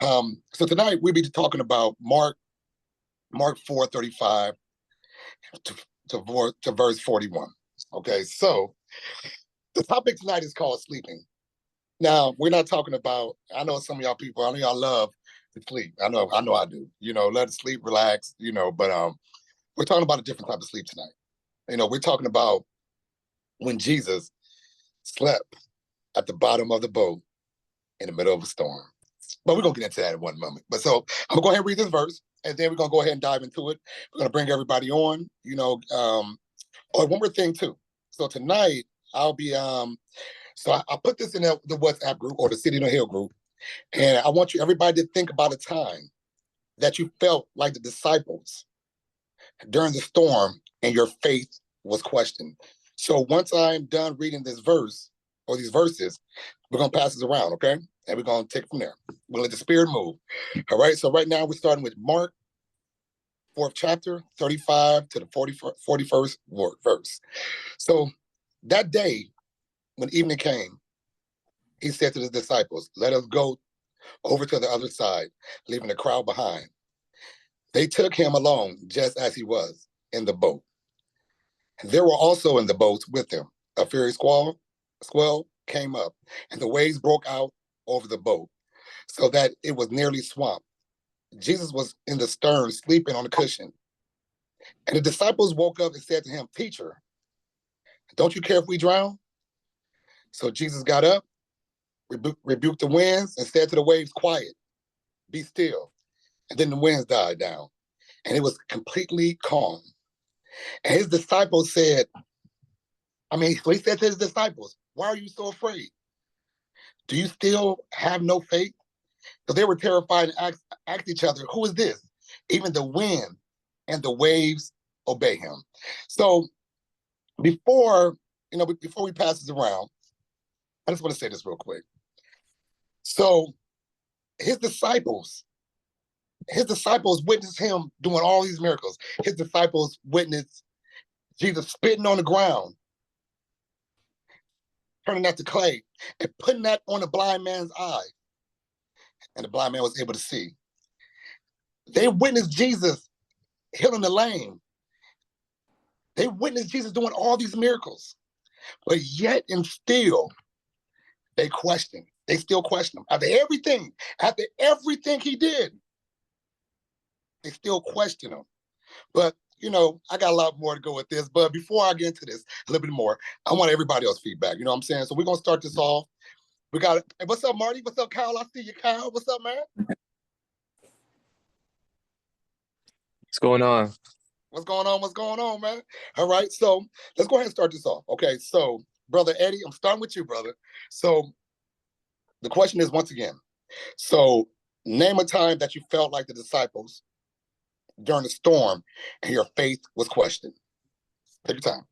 So tonight we'll be talking about Mark 4:35 to, to verse 41. Okay, so the topic tonight is called sleeping. Now, we're not talking about, I know some of y'all people, I know y'all love to sleep. I know I do. Let it sleep, relax, but we're talking about a different type of sleep tonight. We're talking about when Jesus slept at the bottom of the boat in the middle of a storm. But we're gonna get into that in one moment. But so I'm gonna go ahead and read this verse, and then we're gonna go ahead and dive into it. We're gonna bring everybody on. Oh, one more thing too. So tonight I'll be so I put this in the WhatsApp group or the City on the Hill group, and I want everybody to think about a time that you felt like the disciples during the storm and your faith was questioned. So once I'm done reading this verse or these verses, we're gonna pass this around, okay? And we're gonna take it from there. We'll let the spirit move. All right. So right now we're starting with Mark 4th chapter, 35 to the 41st verse. So that day, when evening came, he said to his disciples, "Let us go over to the other side, leaving the crowd behind." They took him along just as he was in the boat. There were also in the boats with him a furious squall came up, and the waves broke out over the boat, so that it was nearly swamped. Jesus was in the stern, sleeping on a cushion. And the disciples woke up and said to him, "Teacher, don't you care if we drown?" So Jesus got up, rebuked the winds, and said to the waves, "Quiet, be still." And then the winds died down, and it was completely calm. And his disciples said, so he said to his disciples, "Why are you so afraid? Do you still have no faith?" Because they were terrified and asked each other, "Who is this? Even the wind and the waves obey him." So before we pass this around, I just want to say this real quick. So his disciples witnessed him doing all these miracles. His disciples witnessed Jesus spitting on the ground, turning that to clay, and putting that on the blind man's eye. And the blind man was able to see. They witnessed Jesus healing the lame. They witnessed Jesus doing all these miracles. But yet and still, they still question him. After everything he did, they still question him. But I got a lot more to go with this. But before I get into this a little bit more, I want everybody else's feedback. You know what I'm saying? So we're gonna start this off. We got hey, what's up, Marty? What's up, Kyle? I see you, Kyle. What's up, man? What's going on? What's going on? What's going on, man? All right, so let's go ahead and start this off. Okay, so brother Eddie, I'm starting with you, brother. So the question is once again, so name a time that you felt like the disciples during the storm and your faith was questioned. Take your time.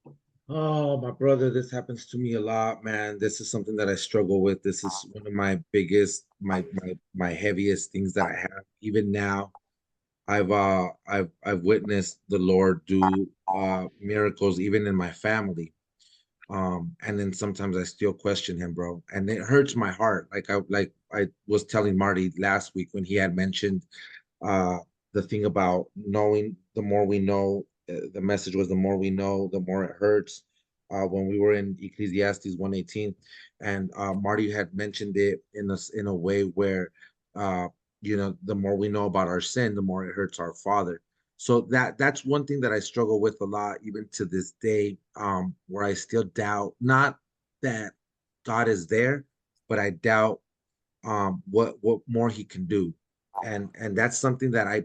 Oh, my brother, this happens to me a lot, man. This is something that I struggle with. This is one of my biggest, my heaviest things that I have. Even now, I've witnessed the Lord do miracles even in my family. And then sometimes I still question him, bro. And it hurts my heart. Like I was telling Marty last week when he had mentioned uh the thing about knowing the more we know, the message was the more we know, the more it hurts. When we were in Ecclesiastes 1:18, and Marty had mentioned it in a way where the more we know about our sin, the more it hurts our Father. So that's one thing that I struggle with a lot, even to this day, where I still doubt, not that God is there, but I doubt what more he can do. And that's something that I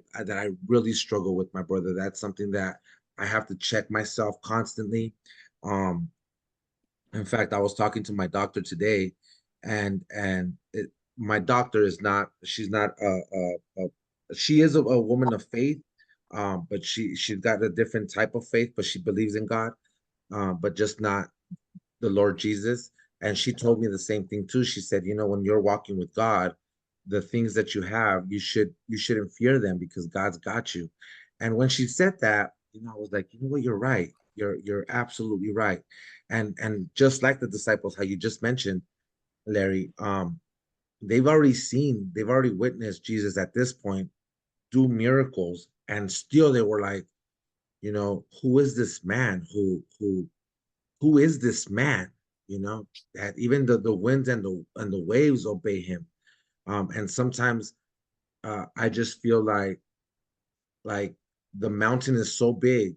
really struggle with, my brother. That's something that I have to check myself constantly. um in fact, I was talking to my doctor today, and my doctor is not, she's not she is a woman of faith, but she's got a different type of faith, but she believes in God, but just not the Lord Jesus. And she told me the same thing too. She said, when you're walking with God, the things that you have, you shouldn't fear them because God's got you. And when she said that, I was like, you know what, you're right. You're absolutely right. And just like the disciples, how you just mentioned, Larry, they've already witnessed Jesus at this point do miracles, and still they were like, who is this man? Who is this man? That even the winds and the waves obey him. And sometimes I just feel like the mountain is so big,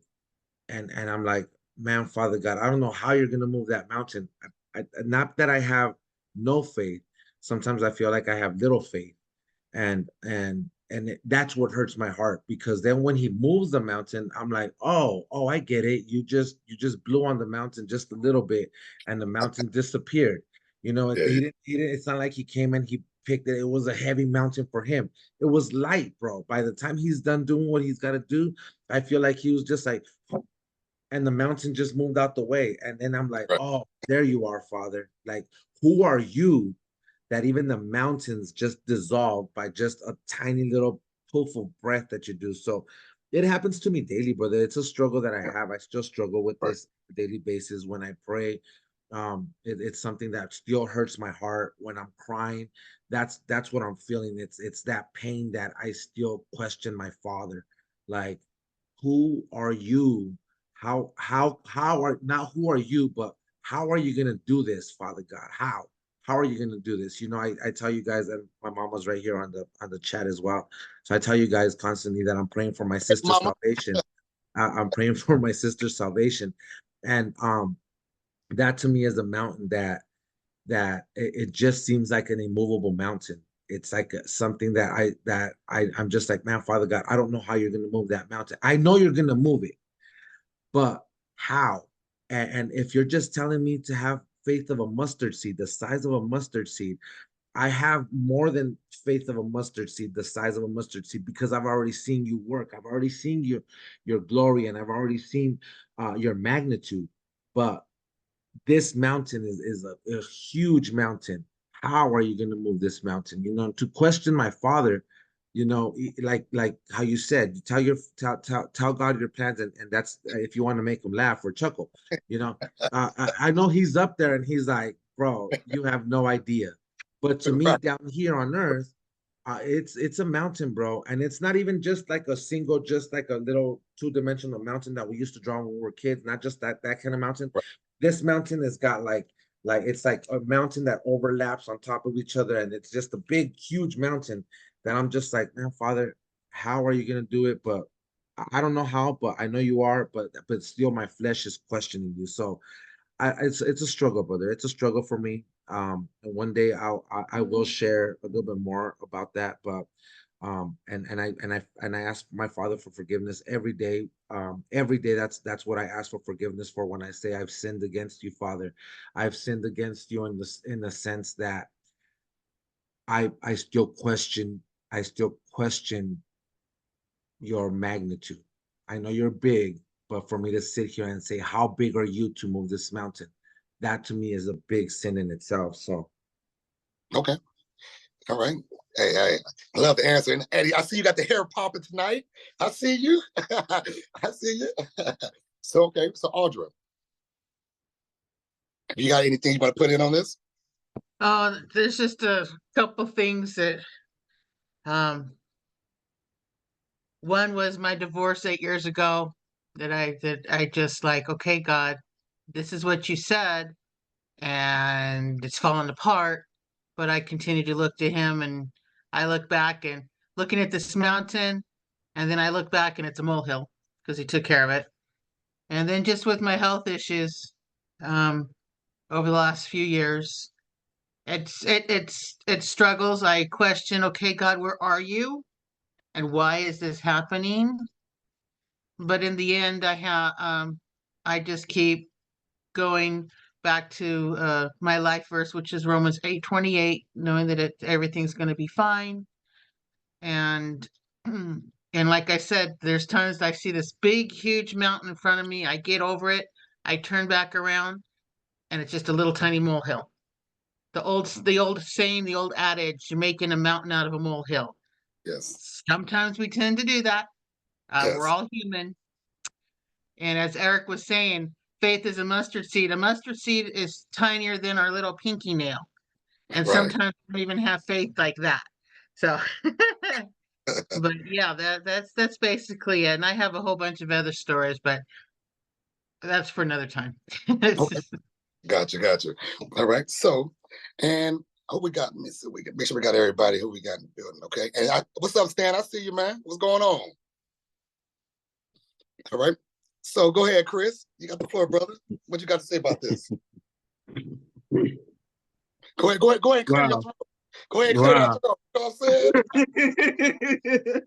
and I'm like, man, Father God, I don't know how you're gonna move that mountain. Not that I have no faith. Sometimes I feel like I have little faith, and that's what hurts my heart, because then when he moves the mountain, I'm like, oh, I get it. You just blew on the mountain just a little bit, and the mountain disappeared. Yeah, He didn't. It's not like he came and he picked it. It was a heavy mountain for him. It was light, bro. By the time he's done doing what he's got to do, I feel like he was just like, and the mountain just moved out the way. And then I'm like, right, oh, there you are, Father. Like, who are you that even the mountains just dissolve by just a tiny little puff of breath that you do? So it happens to me daily, brother. It's a struggle that I have. I still struggle with right, this on a daily basis when I pray. It's something that still hurts my heart when I'm crying. That's what I'm feeling. It's that pain that I still question my Father. Like, who are you? How are, not who are you, but how are you gonna do this, Father God? How are you gonna do this? I tell you guys, and my mom was right here on the chat as well. So I tell you guys constantly that I'm praying for my sister's Mama. salvation. I'm praying for my sister's salvation. And that to me is a mountain that it just seems like an immovable mountain. It's like something I'm just like, man, Father God, I don't know how you're gonna move that mountain. I know you're gonna move it, but how? And if you're just telling me to have faith of a mustard seed, the size of a mustard seed, I have more than faith of a mustard seed, the size of a mustard seed, because I've already seen you work. I've already seen your glory, and I've already seen your magnitude. But this mountain is a huge mountain. How are you going to move this mountain? To question my Father, like how you said, tell God your plans, and that's if you want to make him laugh or chuckle. I know he's up there and he's like, bro, you have no idea. But to me, Right, down here on earth, it's a mountain, bro, and it's not even just like a single, just like a little two-dimensional mountain that we used to draw when we were kids. Not just that kind of mountain. right. This mountain has got like it's like a mountain that overlaps on top of each other, and it's just a big, huge mountain that I'm just like, man, Father, how are you gonna do it? But I don't know how, but I know you are. But still, my flesh is questioning you. So it's a struggle, brother. It's a struggle for me. And one day I will share a little bit more about that. But and I ask my Father for forgiveness every day. Every day, that's what I ask for forgiveness for when I say I've sinned against you, Father. I've sinned against you in the sense that I still question your magnitude. I know you're big, but for me to sit here and say, how big are you to move this mountain? That to me is a big sin in itself. So, Okay, all right. Hey, I love the answer. And Eddie, I see you got the hair popping tonight. I see you. I see you. So okay, so Audra, you got anything you want to put in on this? There's just a couple things that um one was my divorce 8 years ago that I just like, okay, God, this is what you said, and it's falling apart. But I continue to look to him, and I look back and looking at this mountain, and then I look back and it's a molehill because he took care of it. And then just with my health issues, um, over the last few years, it struggles. I question, okay, God, where are you? And why is this happening? But in the end, I just keep going back to my life verse, which is Romans 8:28, knowing that everything's going to be fine. And and like I said, there's times I see this big, huge mountain in front of me. I get over it. I turn back around, and it's just a little tiny molehill. The old saying, the old adage, you're making a mountain out of a molehill. Yes, Sometimes we tend to do that. We're yes, all human. And as Eric was saying, faith is a mustard seed. A mustard seed is tinier than our little pinky nail. And Right. sometimes I don't even have faith like that. So, but yeah, that's basically it. And I have a whole bunch of other stories, but that's for another time. Okay. Gotcha. All right. So, and who we got? Let me see. We got, make sure we got everybody who we got in the building. Okay. And what's up, Stan? I see you, man. What's going on? All right. So go ahead, Chris. You got the floor, brother. What you got to say about this? Go ahead, clear your Wow. throat. Go ahead, clear that Wow. throat. You know what I'm saying?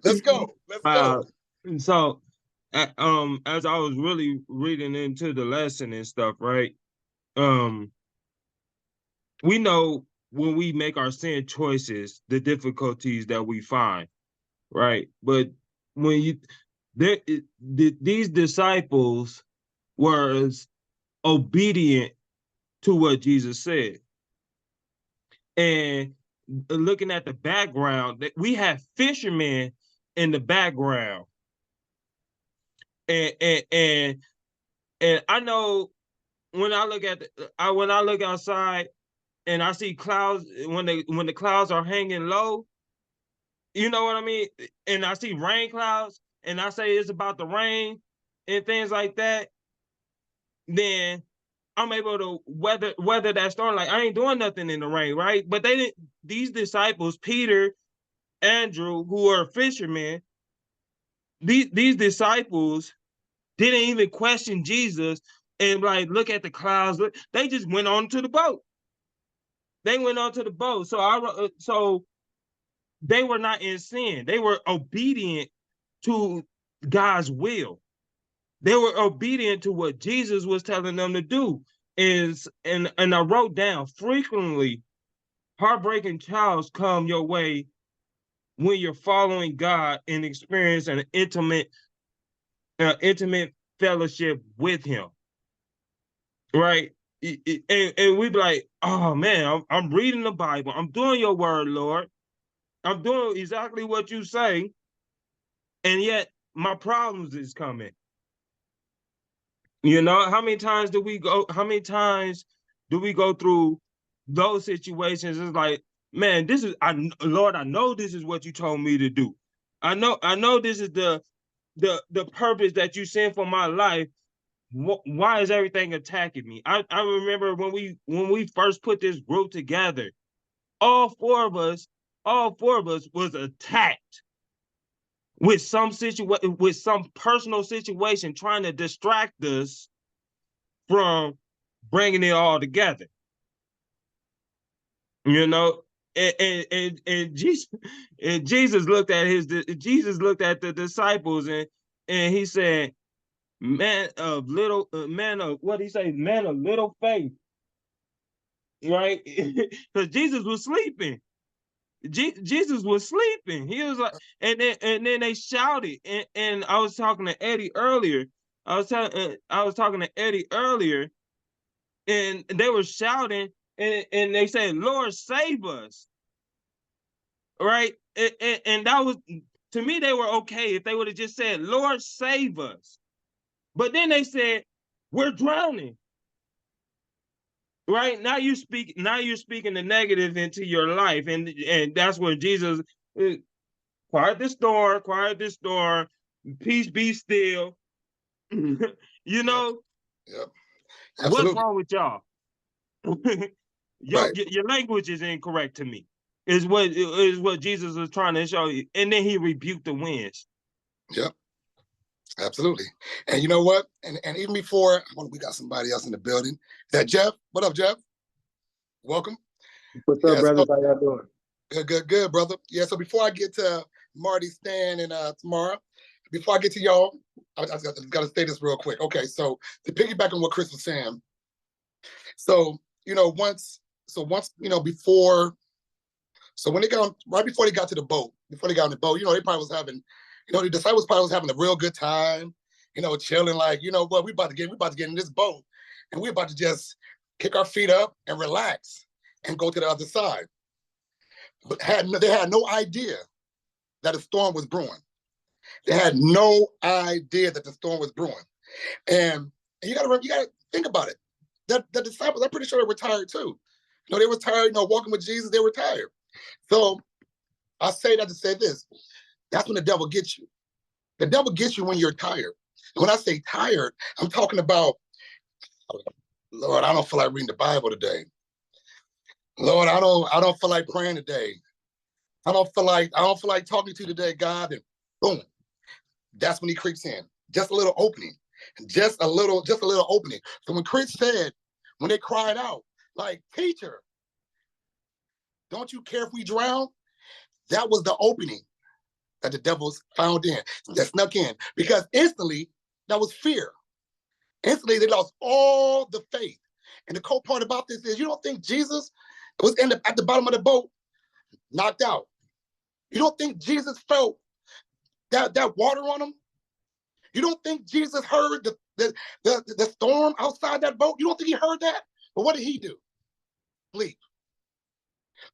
Let's go. Let's go. So, as I was really reading into the lesson and stuff, right? We know when we make our sin choices, the difficulties that we find, right? But when these disciples were obedient to what Jesus said, and looking at the background, that we have fishermen in the background, and I know when I look at when I look outside and I see clouds, when the clouds are hanging low, you know what I mean? And I see rain clouds and I say it's about to rain and things like that, then I'm able to weather that storm. Like, I ain't doing nothing in the rain, right? But these disciples, Peter, Andrew, who are fishermen, these disciples didn't even question Jesus and like look at the clouds. They just went on to the boat. They went on to the boat. So they were not in sin. They were obedient to God's will. They were obedient to what Jesus was telling them to do. And I wrote down, frequently heartbreaking trials come your way when you're following God and experience an intimate fellowship with Him, right? And we be like, oh man, I'm reading the Bible, I'm doing your word, Lord, I'm doing exactly what you say, and yet my problems is coming. You know, how many times do we go through those situations? It's like, man, Lord, I know this is what you told me to do. I know this is the purpose that you sent for my life. Why is everything attacking me? I remember when we first put this group together, all four of us was attacked with some personal situation trying to distract us from bringing it all together. You know, and Jesus looked at the disciples and he said, man of what he say, man of little faith, right? Because Jesus was sleeping. Jesus was sleeping. He was like, and then they shouted, and I was talking to Eddie earlier. I was talking to Eddie earlier, and they were shouting, and they said, "Lord, save us!" Right? And that was, to me, they were okay if they would have just said, "Lord, save us." But then they said, "We're drowning." Right? Now you're speaking the negative into your life, and that's where Jesus, quiet the storm, peace be still. You know, Yep. what's Absolutely. wrong with y'all? Right. Your language is incorrect to me. Is what Jesus was trying to show you, and then he rebuked the winds. Yep. Absolutely. And you know what? And even before, we got somebody else in the building. Is that Jeff? What up, Jeff? Welcome. What's up, brothers? How y'all doing? Good, brother. Yeah. So before I get to Marty, Stan, and Tamara, before I get to y'all, I got to say this real quick. Okay. So to piggyback on what Chris was saying, so once before. So when right before they got to the boat, they got on the boat, they probably was having, the disciples probably was having a real good time, chilling, like, what, we about to get in this boat, and we about to just kick our feet up and relax and go to the other side. But they had no idea that a storm was brewing. They had no idea that the storm was brewing. And you gotta think about it. The disciples, I'm pretty sure they were tired too. They were tired, walking with Jesus, they were tired. So I say that to say this. That's when the devil gets you. The devil gets you when you're tired. And when I say tired, I'm talking about, Lord, I don't feel like reading the Bible today. Lord, I don't feel like praying today. I don't feel like talking to you today, God. And boom, that's when he creeps in. Just a little opening. Just a little opening. So when Chris said, when they cried out, like, teacher, don't you care if we drown? That was the opening that the devil's found in, that snuck in. Because instantly, that was fear. Instantly, they lost all the faith. And the cool part about this is, you don't think Jesus was at the bottom of the boat, knocked out. You don't think Jesus felt that water on him? You don't think Jesus heard the storm outside that boat? You don't think he heard that? But what did he do? Sleep.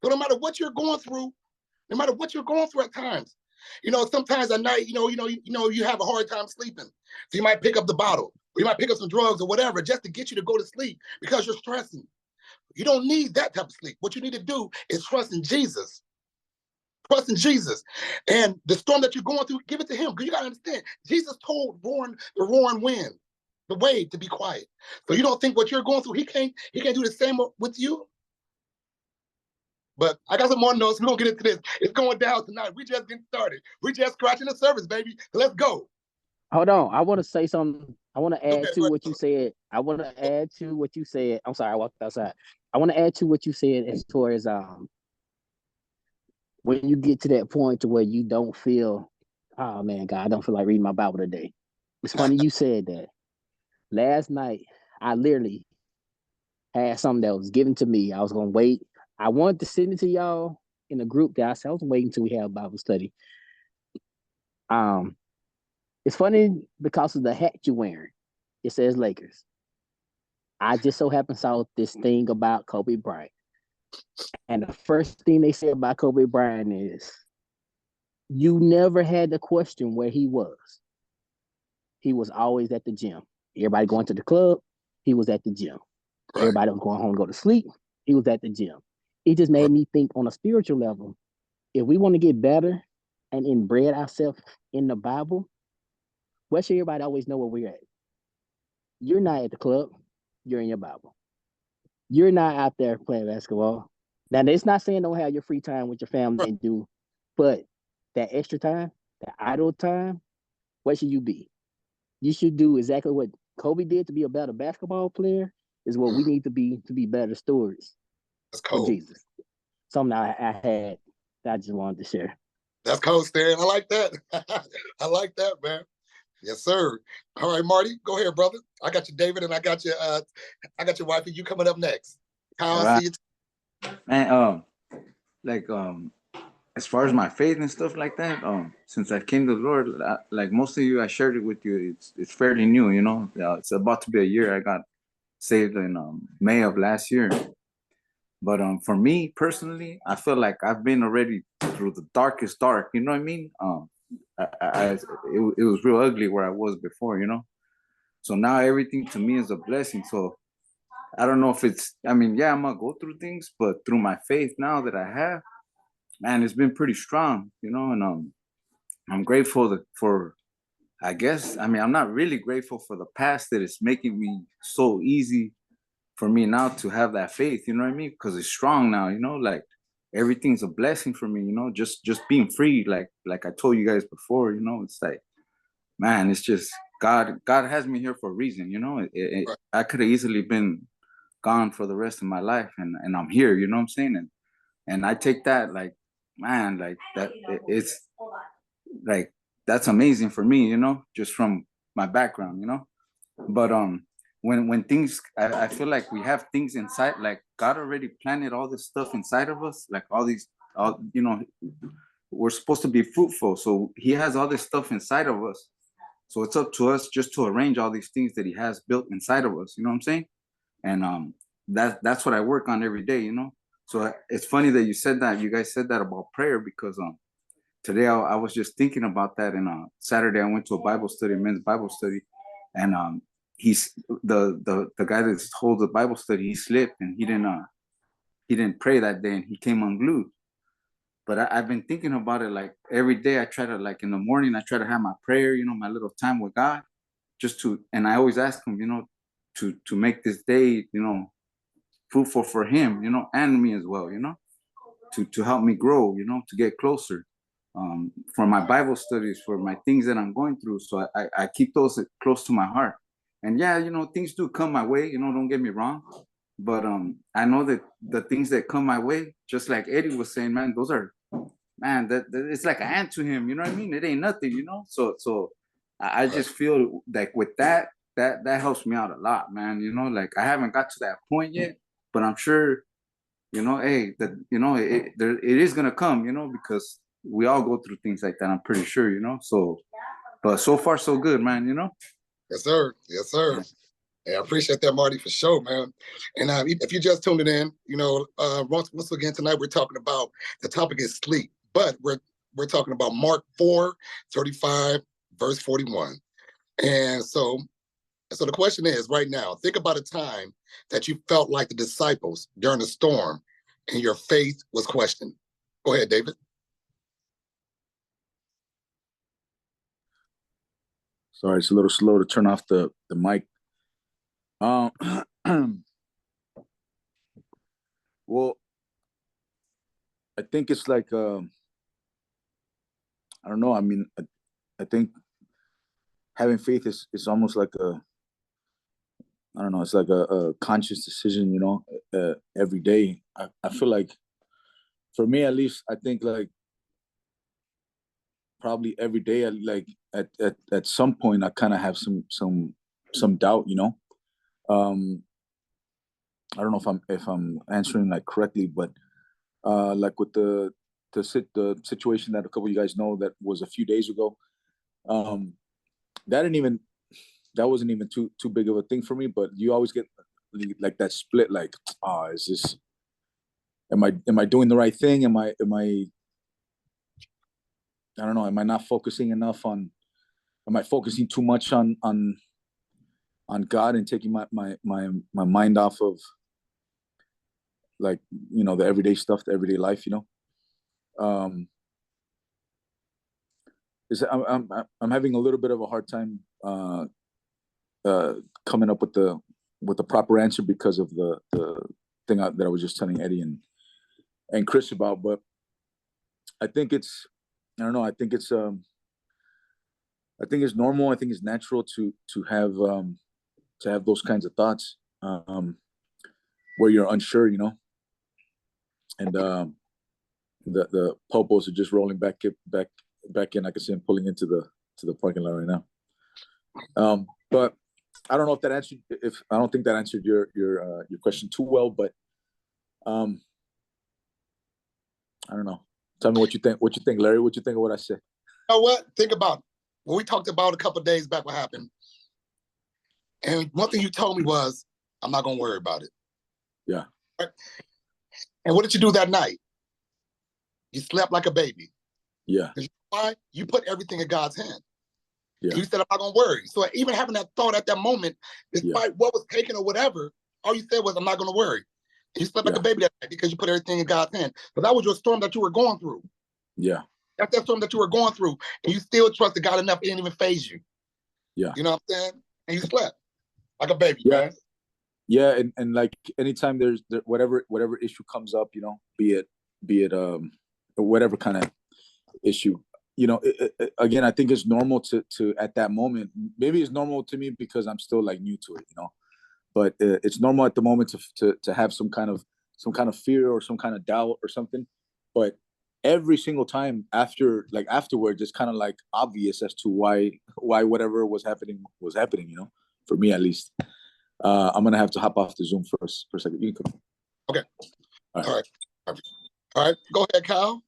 So no matter what you're going through, at times, sometimes at night, you have a hard time sleeping. So you might pick up the bottle, or you might pick up some drugs or whatever, just to get you to go to sleep because you're stressing. You don't need that type of sleep. What you need to do is trust in Jesus. Trust in Jesus. And the storm that you're going through, give it to him. Because you got to understand, Jesus told the roaring wind, the wave, to be quiet. So you don't think what you're going through, he can't do the same with you? But I got some more notes. We're going to get into this. It's going down tonight. We just getting started. We just scratching the surface, baby. So let's go. Hold on. I want to say something. I want to add to what you said. I'm sorry, I walked outside. I want to add to what you said as far as when you get to that point to where you don't feel, oh man, God, I don't feel like reading my Bible today. It's funny you said that. Last night, I literally had something that was given to me. I was going to wait. I wanted to send it to y'all in a group that I was waiting until we have Bible study. It's funny because of the hat you're wearing. It says Lakers. I just so happened saw this thing about Kobe Bryant. And the first thing they said about Kobe Bryant is, you never had to question where he was. He was always at the gym. Everybody going to the club, he was at the gym. Right. Everybody was going home to go to sleep, he was at the gym. It just made me think on a spiritual level, if we want to get better and inbred ourselves in the Bible, where should everybody always know where we're at? You're not at the club, you're in your Bible. You're not out there playing basketball. Now, it's not saying don't have your free time with your family and do, but that extra time, that idle time, where should you be? You should do exactly what Kobe did to be a better basketball player, is what we need to be better stewards. That's cool. For Jesus. Something I had that I just wanted to share. That's cool, Stan. I like that. I like that, man. Yes, sir. All right, Marty, go ahead, brother. I got you, David, and I got your wifey. You coming up next. How I see it. Man, as far as my faith and stuff like that, since I came to the Lord, like most of you, I shared it with you. It's fairly new, it's about to be a year. I got saved in May of last year. But for me personally, I feel like I've been already through the darkest dark. You know what I mean? It was real ugly where I was before. So now everything to me is a blessing. So I don't know if I'm gonna go through things, but through my faith now that I have, man, it's been pretty strong, and I'm grateful for, I guess, I'm not really grateful for the past, that it's making me so easy for me now to have that faith, you know what I mean? Because it's strong now, like everything's a blessing for me, just being free, like I told you guys before, it's like, man, it's just God has me here for a reason, I could have easily been gone for the rest of my life, and I'm here, you know what I'm saying? And I take that, like, man, like that, it's like, that's amazing for me, just from my background, but when things, I feel like we have things inside, like God already planted all this stuff inside of us, like we're supposed to be fruitful, so he has all this stuff inside of us, so it's up to us just to arrange all these things that he has built inside of us, you know what I'm saying? And that's what I work on every day, So it's funny that you guys said that about prayer, because today I was just thinking about that, and Saturday I went to a Bible study, men's Bible study, and he's the guy that holds the Bible study, he slipped and he didn't he didn't pray that day and he came unglued. But I've been thinking about it, like every day I try to, like in the morning, I try to have my prayer, you know, my little time with God, just to, and I always ask him, you know, to make this day, you know, fruitful for him, you know, and me as well, you know, to help me grow, you know, to get closer, for my Bible studies, for my things that I'm going through. So I keep those close to my heart. And yeah, you know, things do come my way, you know, don't get me wrong. But I know that the things that come my way, just like Eddie was saying, man, those are, man, that it's like an ant to him, you know what I mean? It ain't nothing, you know. So I just feel like with that helps me out a lot, man. You know, like I haven't got to that point yet, but I'm sure, you know, hey, that, you know, it is gonna come, you know, because we all go through things like that. I'm pretty sure, you know. So, but so far so good, man. You know. Yes, sir. Yes, sir. Yeah. Yeah, I appreciate that, Marty, for sure, man. And if you just tuned in, you know, once again tonight we're talking about, the topic is sleep, but we're talking about Mark 4:35, verse 41. And so the question is, right now, think about a time that you felt like the disciples during a storm and your faith was questioned. Go ahead, David. Sorry, it's a little slow to turn off the mic. Well, I think it's like I don't know. I mean, I think having faith is almost like I don't know. It's like a conscious decision, you know, every day. I feel like, for me at least, I think like probably every day, like at some point, I kind of have some doubt, you know. I don't know if I'm answering like correctly, but like with the situation that a couple of you guys know that was a few days ago, um, that didn't even that wasn't even too big of a thing for me. But you always get like that split, like, is this, am I doing the right thing? Am I I don't know, am I not focusing enough on, am I focusing too much on God and taking my mind off of, like, you know, the everyday stuff, the everyday life, you know. Is I'm having a little bit of a hard time coming up with the proper answer because of the thing that I was just telling Eddie and Chris about. But I think it's, I don't know, I think it's normal. I think it's natural to have those kinds of thoughts, where you're unsure, you know. And the popos are just rolling back in. I can see them pulling into the parking lot right now. But I don't know if that answered. If I don't think that answered your question too well, but I don't know. Tell me what you think. What you think, Larry? What you think of what I said? You know what? Think about what we talked about a couple of days back. What happened? And one thing you told me was, I'm not gonna worry about it. Yeah. Right? And what did you do that night? You slept like a baby. Yeah. Why? You put everything in God's hand. Yeah. You said, I'm not gonna worry. So even having that thought at that moment, despite what was taken or whatever, all you said was, I'm not gonna worry. And you slept like a baby that night because you put everything in God's hand. But that was your storm that you were going through. Yeah. That's that storm that you were going through. And you still trusted God enough, it didn't even phase you. Yeah. You know what I'm saying? And you slept like a baby, yeah. man. Yeah, and like anytime there's whatever issue comes up, you know, be it whatever kind of issue, you know, again, I think it's normal to at that moment. Maybe it's normal to me because I'm still like new to it, you know. But it's normal at the moment to have some kind of fear or some kind of doubt or something. But every single time afterwards, it's kind of like obvious as to why whatever was happening, you know, for me at least. I'm gonna have to hop off the Zoom for a second. You can come. Okay. All right. All right. Go ahead, Kyle.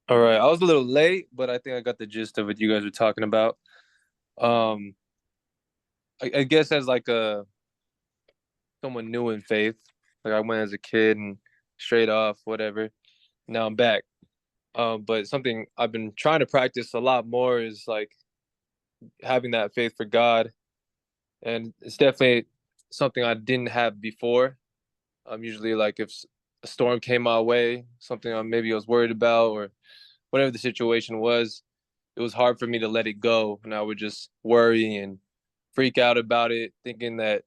All right. I was a little late, but I think I got the gist of what you guys were talking about. I guess as like someone new in faith, like I went as a kid and straight off, whatever. Now I'm back. But something I've been trying to practice a lot more is like having that faith for God. And it's definitely something I didn't have before. Usually like if a storm came my way, something maybe I was worried about or whatever the situation was, it was hard for me to let it go. And I would just worry and freak out about it, thinking that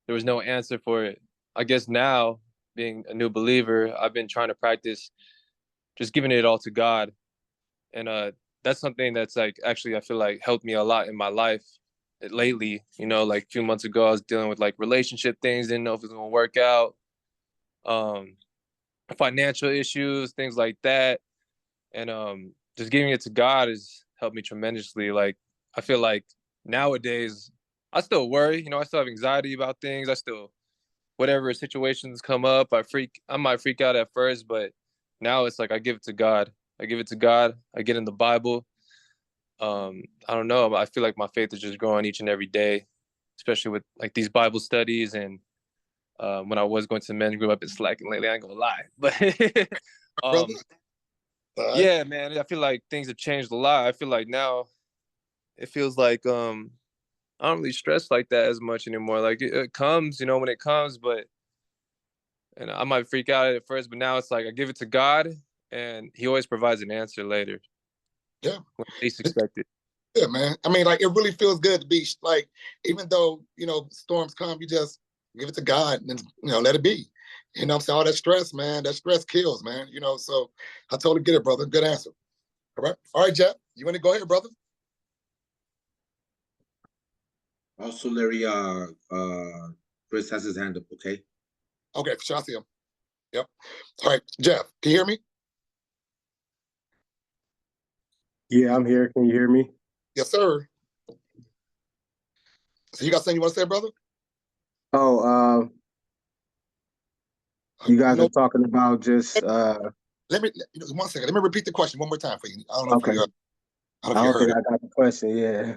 there was no answer for it. I guess now, being a new believer, I've been trying to practice just giving it all to God. And that's something that's like actually I feel like helped me a lot in my life lately. You know, like a few months ago, I was dealing with like relationship things, didn't know if it was gonna work out, um, financial issues, things like that. And just giving it to God has helped me tremendously. Like I feel like nowadays I still worry, you know, I still have anxiety about things. I still whatever situations come up, I might freak out at first, but now it's like I give it to God. I give it to God. I get in the Bible. I don't know. I feel like my faith is just growing each and every day, especially with like these Bible studies and when I was going to the men's group, I've been slacking lately. I ain't gonna lie, but yeah, man, I feel like things have changed a lot. I feel like now it feels like I don't really stress like that as much anymore. Like it comes, you know, when it comes, but and I might freak out at first, but now it's like I give it to God, and He always provides an answer later. Yeah, when least expected. Yeah, man. I mean, like it really feels good to be like, even though storms come, you just give it to God and let it be. You know what I'm saying? All that stress, man. That stress kills, man. So I totally get it, brother. Good answer. All right, Jeff. You want to go ahead, brother? Also, Larry, Chris has his hand up, okay? Okay, for sure. I see him. Yep. All right, Jeff, can you hear me? Yeah, I'm here. Can you hear me? Yes, sir. So you got something you want to say, brother? Oh, you guys are talking about just let me 1 second. Let me repeat the question one more time for you. I don't know okay. if you I don't know if you heard it. I got the question, yeah.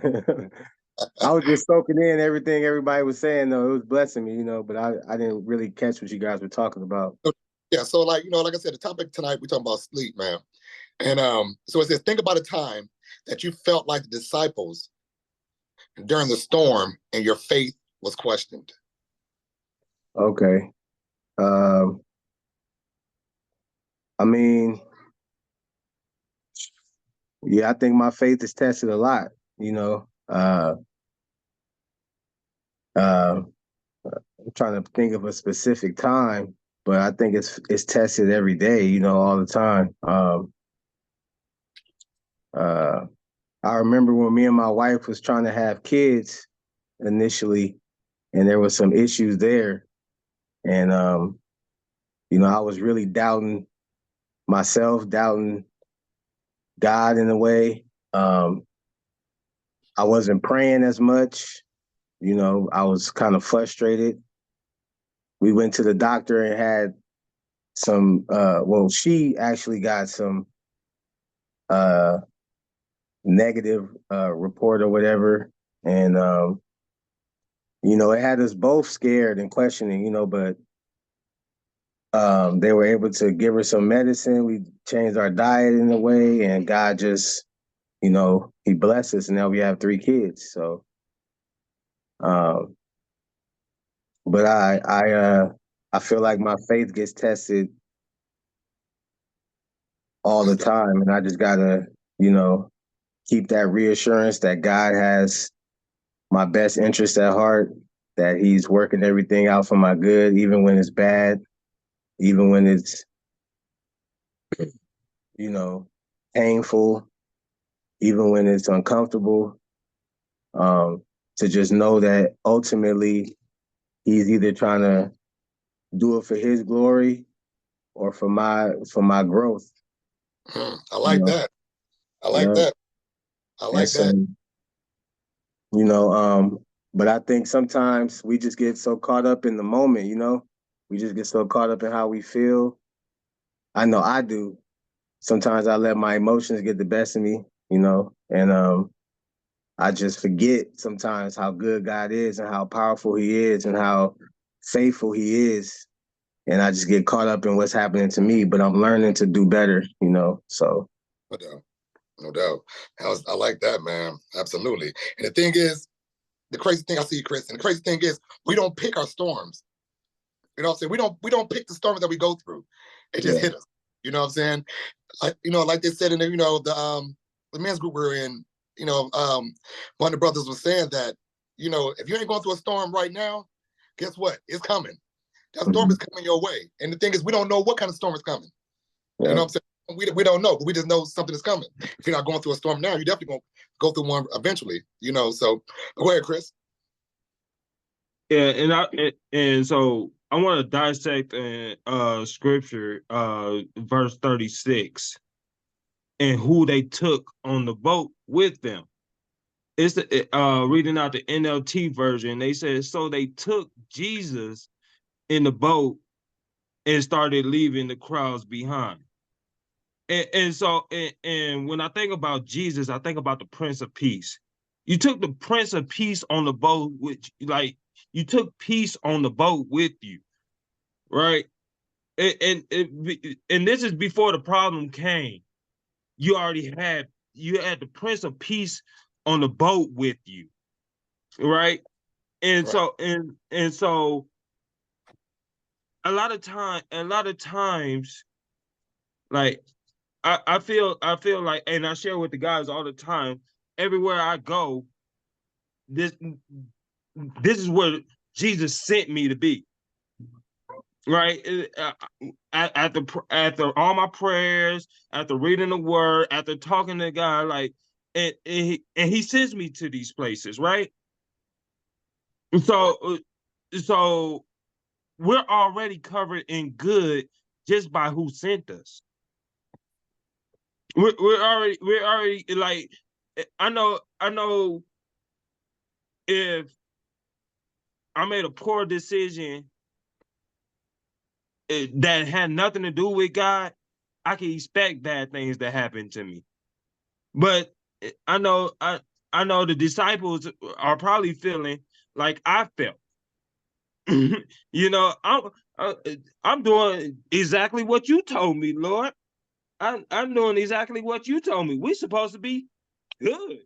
I was just soaking in everything everybody was saying, though. It was blessing me, but I didn't really catch what you guys were talking about. Yeah, so like I said, the topic tonight, we're talking about sleep, man. And so it says, think about a time that you felt like the disciples during the storm and your faith was questioned. Okay. I mean, yeah, I think my faith is tested a lot, I'm trying to think of a specific time, but I think it's tested every day, all the time. I remember when me and my wife was trying to have kids initially, and there was some issues there, and I was really doubting myself, doubting God in a way. I wasn't praying as much. I was kind of frustrated. We went to the doctor and had some, she actually got some negative report or whatever. And, it had us both scared and questioning, but they were able to give her some medicine. We changed our diet in a way, and God just, He blessed us, and now we have 3 kids. So, but I feel like my faith gets tested all the time, and I just gotta, keep that reassurance that God has my best interest at heart, that He's working everything out for my good, even when it's bad, even when it's, painful, even when it's uncomfortable. To just know that ultimately He's either trying to do it for His glory or for my growth. I like that. I like that. I like that. But I think sometimes we just get so caught up in the moment, we just get so caught up in how we feel. I know I do. Sometimes I let my emotions get the best of me, and I just forget sometimes how good God is and how powerful He is and how faithful He is. And I just get caught up in what's happening to me, but I'm learning to do better, so. No doubt. I like that, man. Absolutely. And the thing is, the crazy thing I see, Chris, and the crazy thing is, we don't pick our storms. You know what I'm saying? We don't pick the storms that we go through. It just hit us. You know what I'm saying? Like they said in the men's group we're in, one of the brothers was saying that, if you ain't going through a storm right now, guess what? It's coming. That storm is coming your way. And the thing is, we don't know what kind of storm is coming. You know what I'm saying? We don't know, but we just know something is coming. If you're not going through a storm now, you're definitely going to go through one eventually, so go ahead, Chris. Yeah, and so I want to dissect scripture, verse 36, and who they took on the boat with them. It's reading out the NLT version. They said, so they took Jesus in the boat and started leaving the crowds behind. And so when I think about Jesus, I think about the Prince of Peace. You took the Prince of Peace on the boat, which you took peace on the boat with you, right? And this is before the problem came. You had the Prince of Peace on the boat with you, right? And so a lot of times, like I feel like, and I share with the guys all the time, everywhere I go, this is where Jesus sent me to be. Right? After all my prayers, after reading the word, after talking to God, and he sends me to these places, right? So we're already covered in good just by who sent us. We're already like, I know if I made a poor decision that had nothing to do with God, I can expect bad things to happen to me. But I know the disciples are probably feeling like I felt. I'm doing exactly what you told me, Lord. I'm doing exactly what you told me. We're supposed to be good.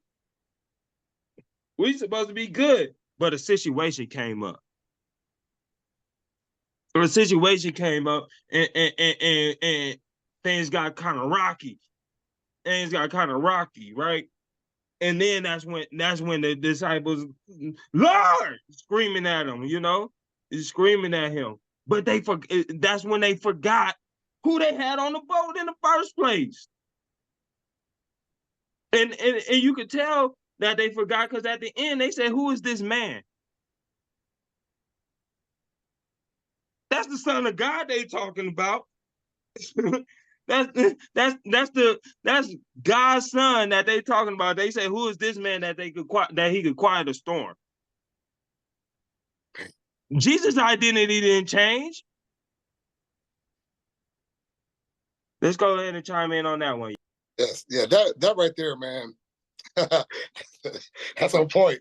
We're supposed to be good. But a situation came up. And things got kind of rocky. Right? And then that's when the disciples, Lord, screaming at him, screaming at him. But that's when they forgot who they had on the boat in the first place. And you could tell that they forgot, because at the end they said, who is this man? That's the Son of God they talking about. That's God's son that they talking about. They say, who is this man that he could quiet a storm? Jesus' identity didn't change. Let's go ahead and chime in on that one. Yes, yeah, that right there, man. That's on point.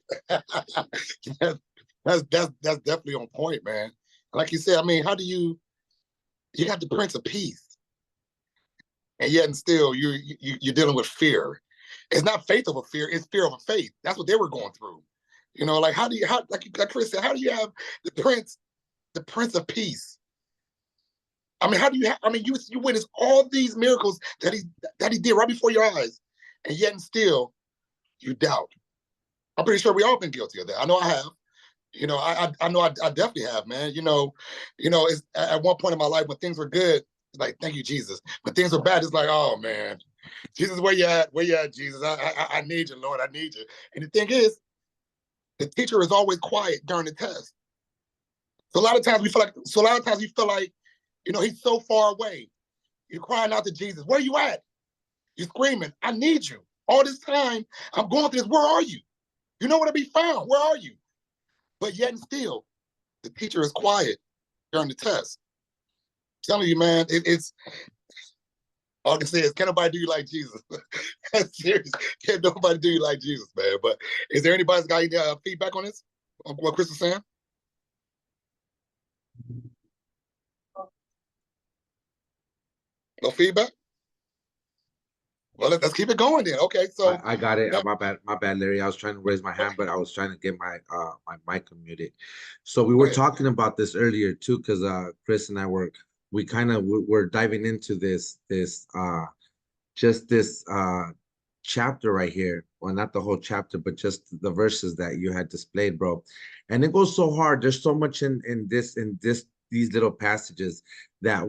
that's definitely on point, man. Like you said, I mean, how do you got the Prince of Peace, and yet and still you're dealing with fear. It's not faith over fear; it's fear over faith. That's what they were going through. Like like Chris said, how do you have the Prince of Peace? I mean, how do you have? I mean, you witness all these miracles that he did right before your eyes, and yet and still you doubt. I'm pretty sure we all been guilty of that. I know I have. I know I definitely have, man. It's at one point in my life when things were good, it's like, thank you, Jesus. When things were bad, it's like, oh man, Jesus, where you at? Where you at, Jesus? I need you, Lord. I need you. And the thing is, the teacher is always quiet during the test. So a lot of times we feel like, he's so far away. You're crying out to Jesus. Where you at? You're screaming, I need you. All this time, I'm going through this. Where are you? You know where to be found. Where are you? But yet and still, the teacher is quiet during the test. I'm telling you, man, it's all I can say is, can nobody do you like Jesus? Serious. Can nobody do you like Jesus, man? But is there anybody's got any feedback on this? On what Chris is saying? No feedback? Well, let's keep it going then. Okay, so I got it. now, My bad, Larry. I was trying to raise my hand, but I was trying to get my my mic unmuted. So we go were ahead. talking about this earlier too, because Chris and I we kind of were diving into this just this chapter right here. Well, not the whole chapter, but just the verses that you had displayed, bro. And it goes so hard. There's so much in these little passages that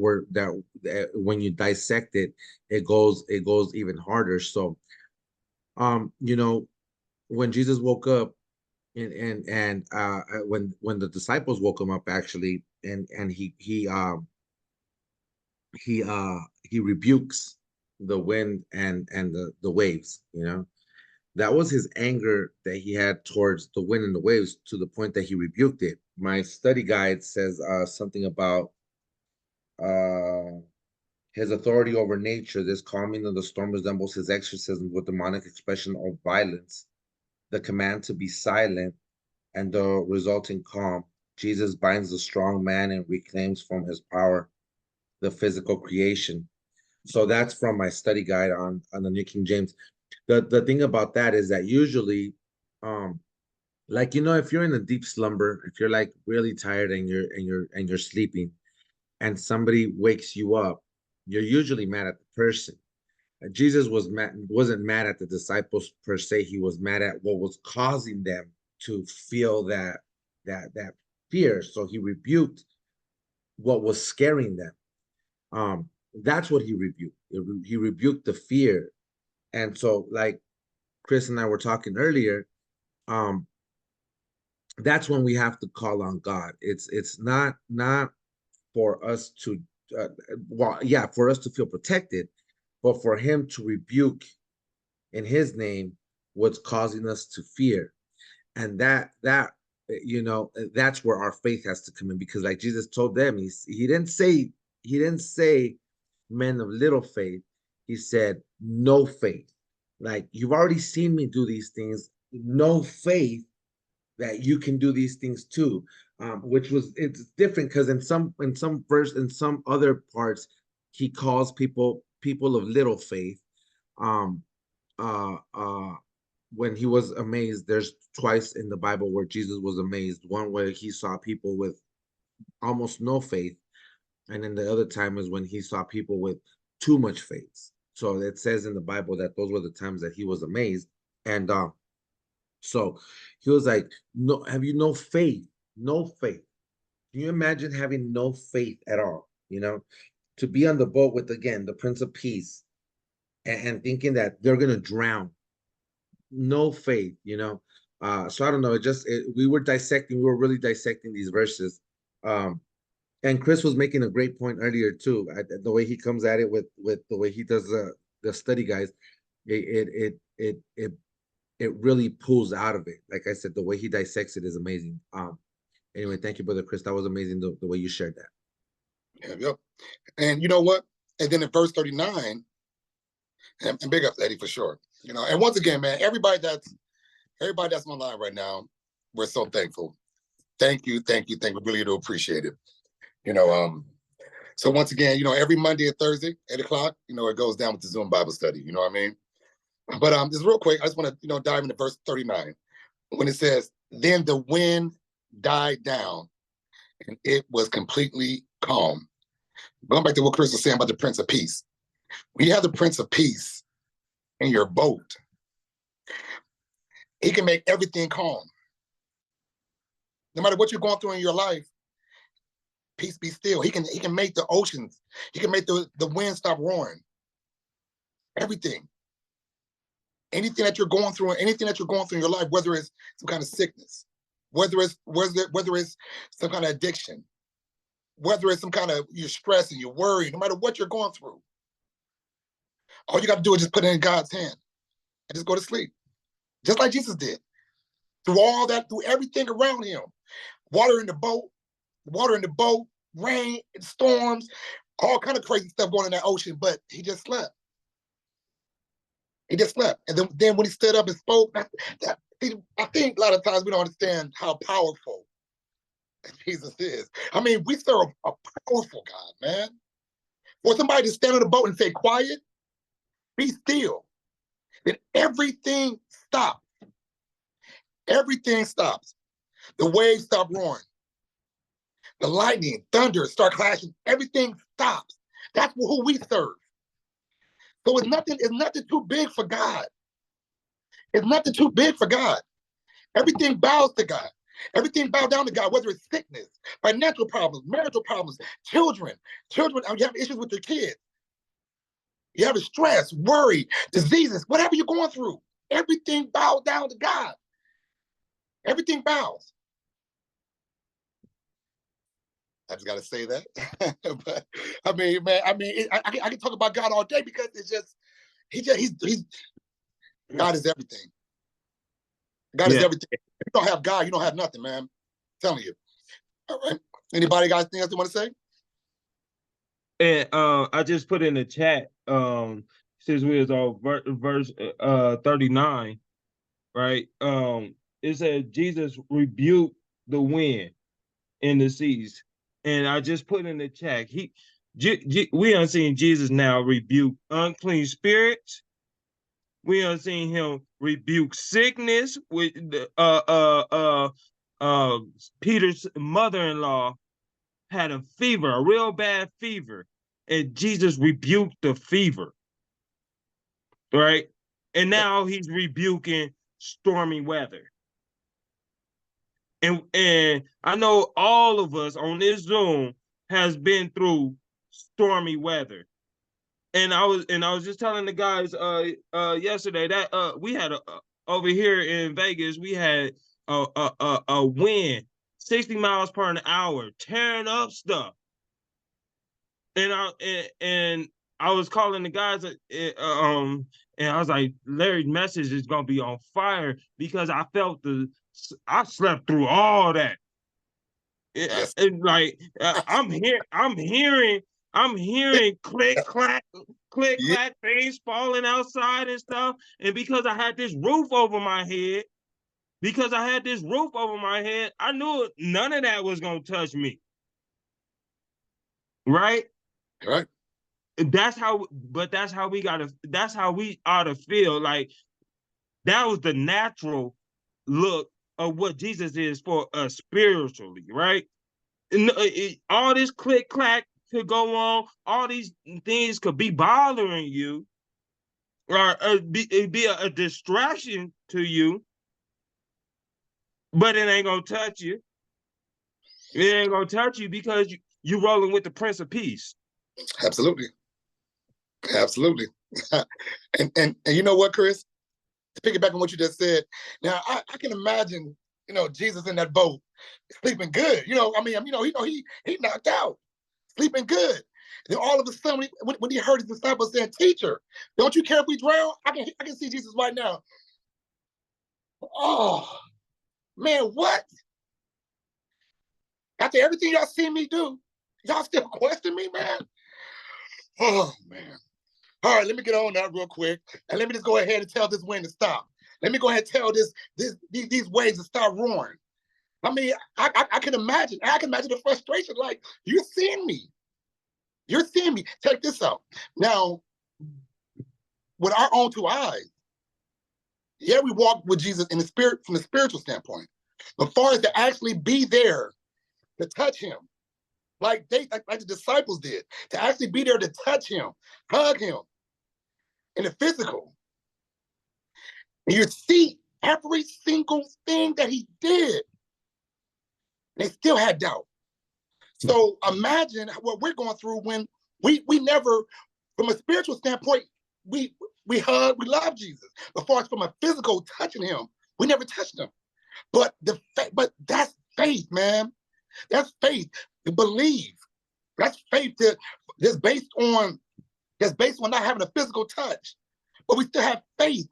when you dissect it, it goes even harder. So you know, when Jesus woke up and when the disciples woke him up actually, and he rebukes the wind and the waves, you know. That was his anger that he had towards the wind and the waves, to the point that he rebuked it. My study guide says something about uh his authority over nature. This calming of the storm resembles his exorcism with demonic expression of violence, the command to be silent, and the resulting calm. Jesus binds the strong man and reclaims from his power the physical creation. So that's from my study guide on the New King James. The thing about that is that usually, um, like, you know, if you're in a deep slumber, if you're like really tired and you're sleeping, and somebody wakes you up, you're usually mad at the person. Jesus wasn't mad at the disciples per se. He was mad at what was causing them to feel that fear. So he rebuked what was scaring them. That's what he rebuked. He rebuked the fear. And so, like Chris and I were talking earlier, um, that's when we have to call on God. It's not for us to, well, yeah, for us to feel protected, but for him to rebuke in his name what's causing us to fear. And that you know, that's where our faith has to come in, because like Jesus told them, he didn't say men of little faith. He said no faith. Like, you've already seen me do these things, no faith that you can do these things too. Which was, it's different, because in some other parts, he calls people of little faith. um uh uh when he was amazed, there's twice in the Bible where Jesus was amazed. One where he saw people with almost no faith, and then the other time is when he saw people with too much faith. So it says in the Bible that those were the times that he was amazed. And so he was like, no, have you no faith? No faith. Can you imagine having no faith at all? You know, to be on the boat with, again, the Prince of Peace, and thinking that they're gonna drown. No faith, you know. So I don't know. We were dissecting. We were really dissecting these verses. Um, and Chris was making a great point earlier too. The way he comes at it with the way he does the study guys, it really pulls out of it. Like I said, the way he dissects it is amazing. Anyway, thank you, brother Chris. That was amazing, the way you shared that. Yeah, yep. And you know what? And then in verse 39, and big up Eddie for sure. You know, and once again, man, everybody that's on line right now, we're so thankful. Thank you. We really do appreciate it. You know, so once again, you know, every Monday and Thursday, 8 o'clock, you know, it goes down with the Zoom Bible study. You know what I mean? But just real quick, I just want to, you know, dive into verse 39 when it says, "Then the wind died down, and it was completely calm." Going back to what Chris was saying about the Prince of Peace. When you have the Prince of Peace in your boat, he can make everything calm. No matter what you're going through in your life, peace be still. He can make the oceans, he can make the wind stop roaring. Everything. Anything that you're going through in your life, whether it's some kind of sickness, whether it's some kind of addiction, whether it's some kind of you're stressing, you're worried, no matter what you're going through, all you got to do is just put it in God's hand and just go to sleep. Just like Jesus did. Through all that, through everything around him. Water in the boat, rain, storms, all kind of crazy stuff going in that ocean, but he just slept. And then when he stood up and spoke, I think a lot of times we don't understand how powerful Jesus is. I mean, we serve a powerful God, man. For somebody to stand on the boat and say, quiet, be still, then everything stops. Everything stops. The waves stop roaring. The lightning, thunder start clashing. Everything stops. That's who we serve. So it's nothing too big for God. It's nothing too big for God. Everything bows to God. Everything bows down to God, whether it's sickness, financial problems, marital problems, children, you have issues with your kids. You have stress, worry, diseases, whatever you're going through. Everything bows down to God. Everything bows. I just got to say that. But I mean, man, I can talk about God all day because it's just, he's God is everything. God is everything. If you don't have God, you don't have nothing, man. I'm telling you. All right. Anybody got anything else they want to say? And I just put in the chat, since we was on verse 39, right? It said Jesus rebuked the wind and the seas. And I just put in the chat, we are seeing Jesus now rebuke unclean spirits. We are seeing him rebuke sickness with Peter's mother-in-law had a fever, a real bad fever, and Jesus rebuked the fever, right? And now he's rebuking stormy weather. And I know all of us on this Zoom has been through stormy weather. And I was just telling the guys yesterday that we had over here in Vegas, we had a wind 60 miles per hour tearing up stuff. And I was calling the guys and I was like, Larry's message is gonna be on fire because I felt I slept through all that. Yes. Like I'm hearing click clack things falling outside and stuff. And because I had this roof over my head, I knew none of that was gonna touch me. Right? Right. That's how we ought to feel. Like that was the natural look of what Jesus is for us spiritually, right? And, all this click clack could go on, all these things could be bothering you, or be a distraction to you, but it ain't gonna touch you. It ain't gonna touch you because you rolling with the Prince of Peace. Absolutely. Absolutely. and you know what, Chris? To piggyback on what you just said, now I can imagine, Jesus in that boat, sleeping good. He knocked out, sleeping good. And then all of a sudden, when he heard his disciples saying, "Teacher, don't you care if we drown?" I can see Jesus right now. Oh, man, what? After everything y'all seen me do, y'all still question me, man? Oh, man. All right, let me get on that real quick, and let me just go ahead and tell this wind to stop. Let me go ahead and tell these waves to stop roaring. I mean, I can imagine. I can imagine the frustration. Like, you're seeing me. You're seeing me. Check this out. Now, with our own two eyes, yeah, we walk with Jesus in the spirit from the spiritual standpoint. But as far as to actually be there to touch him, like the disciples did, to actually be there to touch him, hug him in the physical. And you see every single thing that he did. They still had doubt. So imagine what we're going through when we never, from a spiritual standpoint, we hug, we love Jesus. But as far as from a physical touching him, we never touched him. But that's faith, man. That's faith to believe. That's faith that's based on not having a physical touch. But we still have faith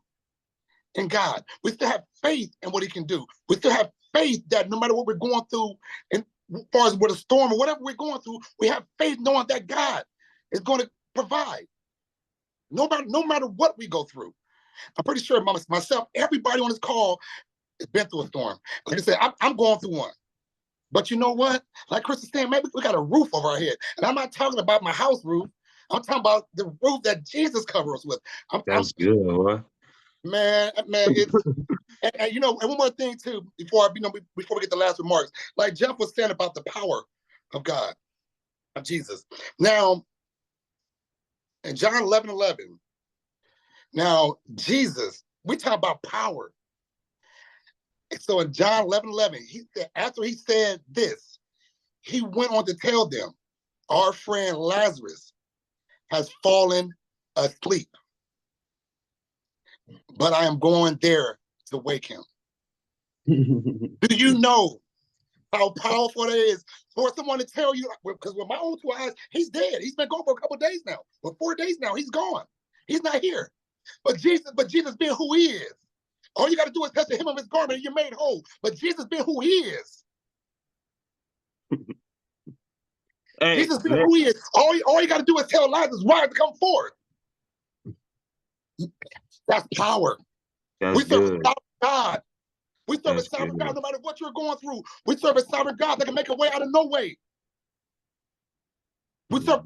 in God. We still have faith in what he can do. We still have faith that no matter what we're going through, and as far as with a storm or whatever we're going through, we have faith knowing that God is going to provide. No matter what we go through. I'm pretty sure myself, everybody on this call has been through a storm. Like I said, I'm going through one. But you know what? Like Chris is saying, maybe we got a roof over our head. And I'm not talking about my house roof. I'm talking about the roof that Jesus covers us with. That's good, boy. Man, it's and you know, and one more thing too, before before we get the last remarks, like Jeff was saying about the power of God, of Jesus. Now, in John 11:11, now Jesus, we talk about power. So in John 11:11, he said, after he said this, he went on to tell them, our friend Lazarus has fallen asleep, but I am going there to wake him. Do you know how powerful it is for someone to tell you? Because with my own 2 eyes, he's dead. He's been gone for a couple of days now. For 4 days now, he's gone. He's not here. But Jesus being who he is, all you got to do is touch the hem of his garment and you're made whole. But Jesus being who he is. Hey, Jesus being who he is. All you got to do is tell Lazarus, rise to come forth. That's power. that's We serve a good. sovereign God. We serve That's a sovereign good. God no matter what you're going through. We serve a sovereign God that can make a way out of no way. We serve.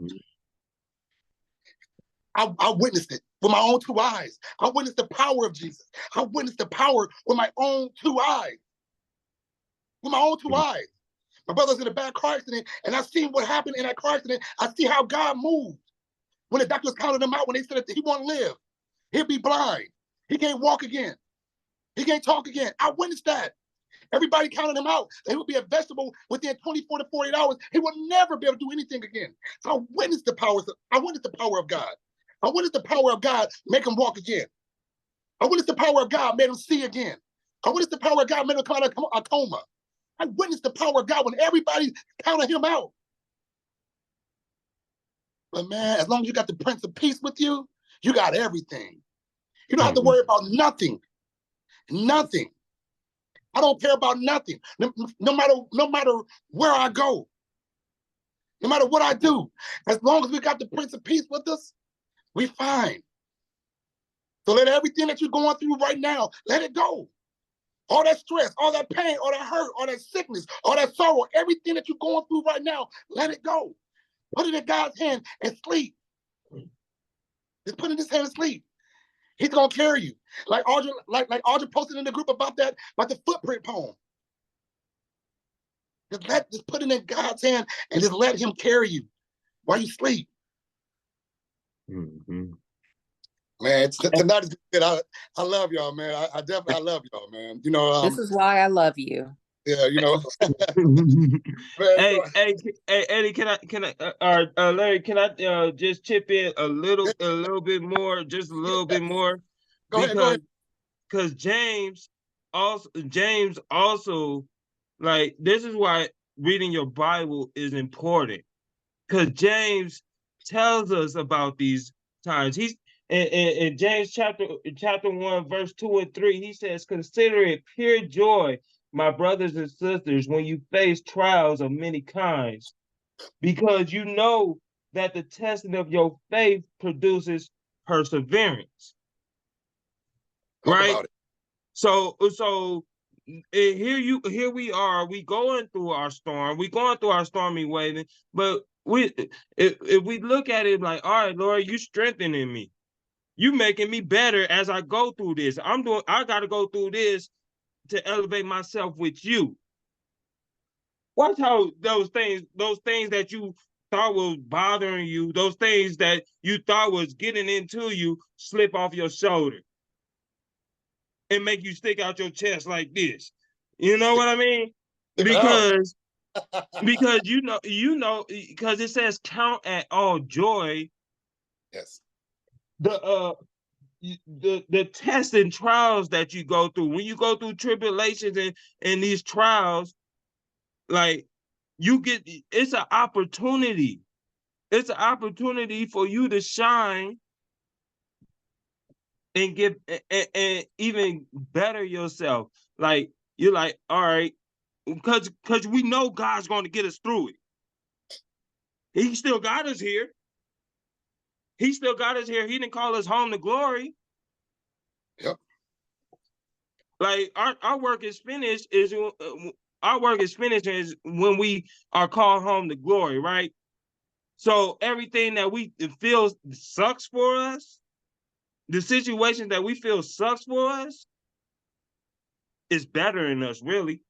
I witnessed it with my own 2 eyes. I witnessed the power of Jesus. I witnessed the power with my own 2 eyes. With my own 2 eyes. My brother's in a bad car accident, and I seen what happened in that car accident. I see how God moved. When the doctors counted him out, when they said that he won't live, he'll be blind. He can't walk again. He can't talk again. I witnessed that. Everybody counted him out. He would be a vegetable within 24 to 48 hours. He will never be able to do anything again. So I witnessed the power of God. I witnessed the power of God make him walk again. I witnessed the power of God made him see again. I witnessed the power of God made him come out of a coma. I witnessed the power of God when everybody counted him out. But man, as long as you got the Prince of Peace with you, you got everything. You don't have to worry about nothing. Nothing. I don't care about nothing. No matter where I go, no matter what I do, as long as we got the Prince of Peace with us, we fine. So let everything that you're going through right now, let it go. All that stress, all that pain, all that hurt, all that sickness, all that sorrow, everything that you're going through right now, let it go. Put it in God's hand and sleep. Just put it in his hand and sleep. He's gonna carry you. Like Audra posted in the group about the footprint poem. Just put it in God's hand and just let him carry you while you sleep. Man, tonight is good. I love y'all, man. I definitely love y'all, man. You know, This is why I love you. yeah, you know. Hey, Eddie, can I, Larry, can I just chip in a little bit more, just a little bit more, Go ahead. Because James also, like, this is why reading your Bible is important, because James tells us about these times. He's in James chapter 1, verse 2 and 3, he says, consider it pure joy, my brothers and sisters, when you face trials of many kinds, because you know that the testing of your faith produces perseverance. Talk right? about it. So here we are. We going through our storm. We going through our stormy wave. But if we look at it like, all right, Lord, you strengthening me. You making me better as I go through this. I got to go through this to elevate myself with you. Watch how those things that you thought was bothering you, those things that you thought was getting into you, slip off your shoulder and make you stick out your chest like this. You know what I mean? Because because it says count at all joy. Yes. The tests and trials that you go through, when you go through tribulations and these trials, like it's an opportunity. It's an opportunity for you to shine and give and even better yourself. Like, you're like, all right, because we know God's going to get us through it. He still got us here. He still got us here. He didn't call us home to glory. Yep. Like our work is finished is when we are called home to glory, right? So everything that we feel sucks for us, the situation that we feel sucks for us, is better in us, really.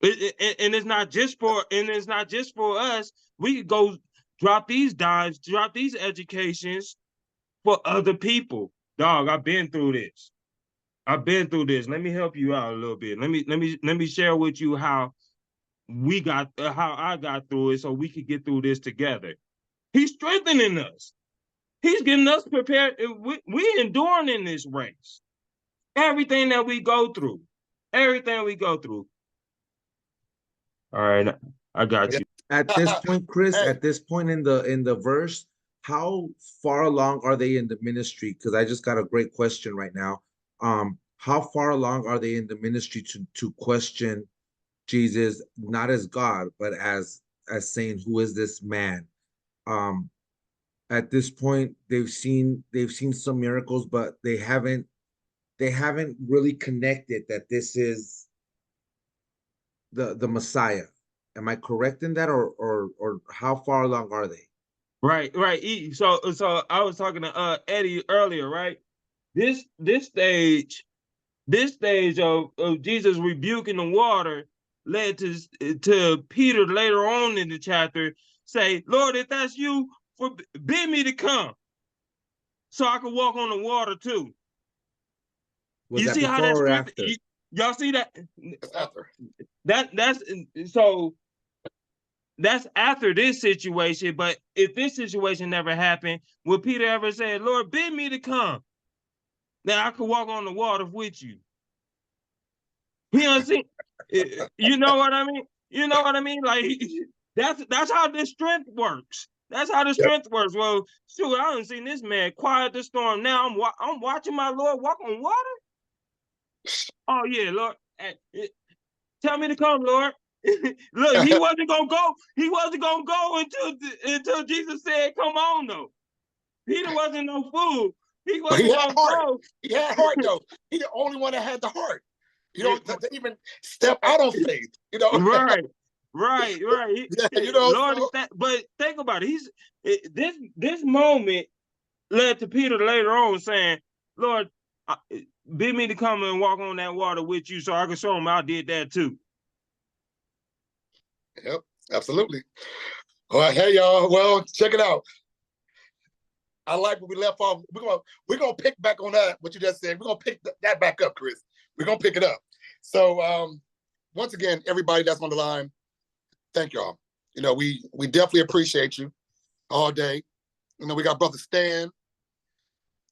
And it's not just for us. We could go drop these dimes, drop these educations for other people. Dog, I've been through this. Let me help you out a little bit. Let me share with you how how I got through it, so we could get through this together. He's strengthening us. He's getting us prepared. We enduring in this race. Everything that we go through. All right, I got you. At this point, Chris, Hey. at this point in the verse, how far along are they in the ministry? Because I just got a great question right now. How far along are they in the ministry to question Jesus, not as God, but as saying, who is this man? At this point, they've seen some miracles, but they haven't really connected that this is the Messiah. Am I correct in that, or how far along are they? Right. So I was talking to Eddie earlier, right? This stage of Jesus rebuking the water led to Peter later on in the chapter say, Lord, if that's you, bid me to come so I can walk on the water too. Was You that see how before that's or strength? after? Y'all see that? It's after. That's after this situation. But if this situation never happened, would Peter ever say, Lord, bid me to come, that I could walk on the water with you? You know what I'm saying? You know what I mean? You know what I mean? Like, that's how this strength works. That's how the strength works. Well, shoot, I haven't seen this man quiet the storm. Now I'm watching my Lord walk on water. Oh yeah, Lord, tell me to come, Lord. Look, he wasn't gonna go. He wasn't gonna go until Jesus said, "Come on." Though Peter wasn't no fool. He But he wasn't had gonna heart. go. He had heart though. He the only one that had the heart. You know, to even step out on faith. You know. Right. Yeah, you know. Lord, So but think about it. This moment led to Peter later on saying, "Lord, bid me to come and walk on that water with you, so I can show him I did that too." yep, absolutely. All right, hey y'all. Well, check it out. I like where we left off. We're gonna pick back on that. What you just said. We're gonna pick that back up, Chris. We're gonna pick it up. So once again, everybody that's on the line, thank y'all. You know, we definitely appreciate you all day. You know, we got brother Stan,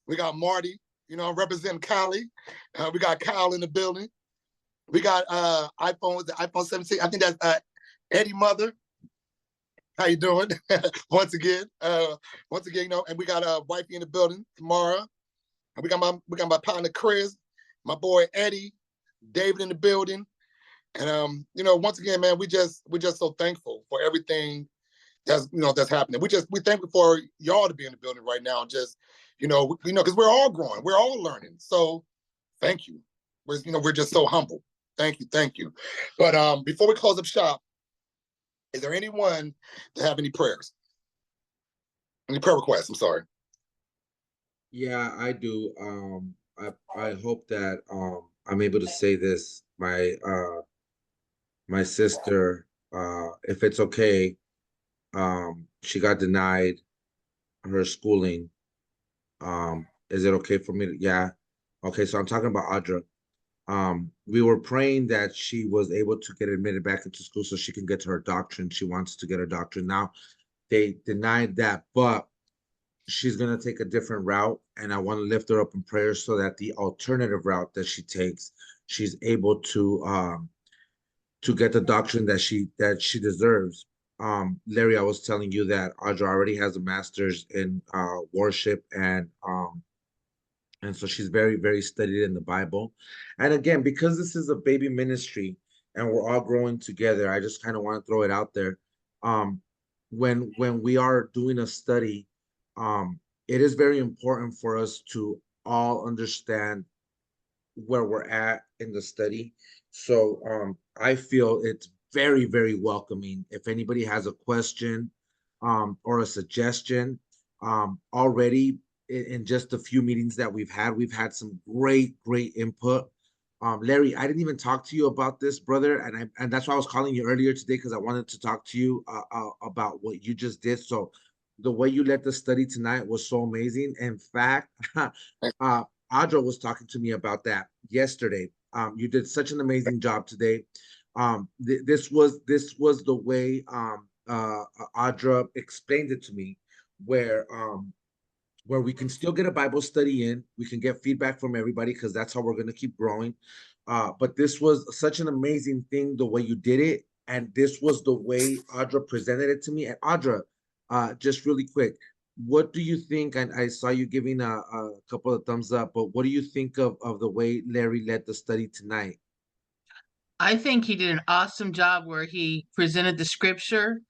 we got Marty. You know, representing Cali. We got Kyle in the building. We got iPhone 17. I think that's Eddie Mother. How you doing? once again, you know, and we got wifey in the building, Tamara. And we got my partner Chris, my boy Eddie, David in the building. And you know, once again, man, we're just so thankful for everything that's happening. We thankful for y'all to be in the building right now. Just, because we're all growing, we're all learning. So thank you. We're just so humble. Thank you. But before we close up shop, is there anyone that have any prayers? Any prayer requests? I'm sorry. Yeah, I do. I hope that I'm able to say this. My sister, if it's okay, she got denied her schooling. Is it okay for me to, yeah. Okay, so I'm talking about Audra. We were praying that she was able to get admitted back into school so she can get to her doctorate. She wants to get her doctorate. Now they denied that, but she's going to take a different route, and I want to lift her up in prayer so that the alternative route that she takes, she's able to get the doctrine that she deserves. Larry, I was telling you that Audra already has a master's in worship, and so she's very, very studied in the Bible. And again, because this is a baby ministry and we're all growing together, I just kind of want to throw it out there. When we are doing a study, it is very important for us to all understand where we're at in the study. So I feel it's very, very welcoming. If anybody has a question, or a suggestion. Already in just a few meetings that we've had some great input. Larry, I didn't even talk to you about this, brother, and that's why I was calling you earlier today, because I wanted to talk to you about what you just did. So the way you led the study tonight was so amazing. In fact, Audra was talking to me about that yesterday. You did such an amazing job today. This was the way Audra explained it to me, where we can still get a Bible study in. We can get feedback from everybody, because that's how we're going to keep growing. But this was such an amazing thing, the way you did it. And this was the way Audra presented it to me. And Audra, just really quick, what do you think? And I saw you giving a couple of thumbs up, but what do you think of the way Larry led the study tonight? I think he did an awesome job where he presented the scripture,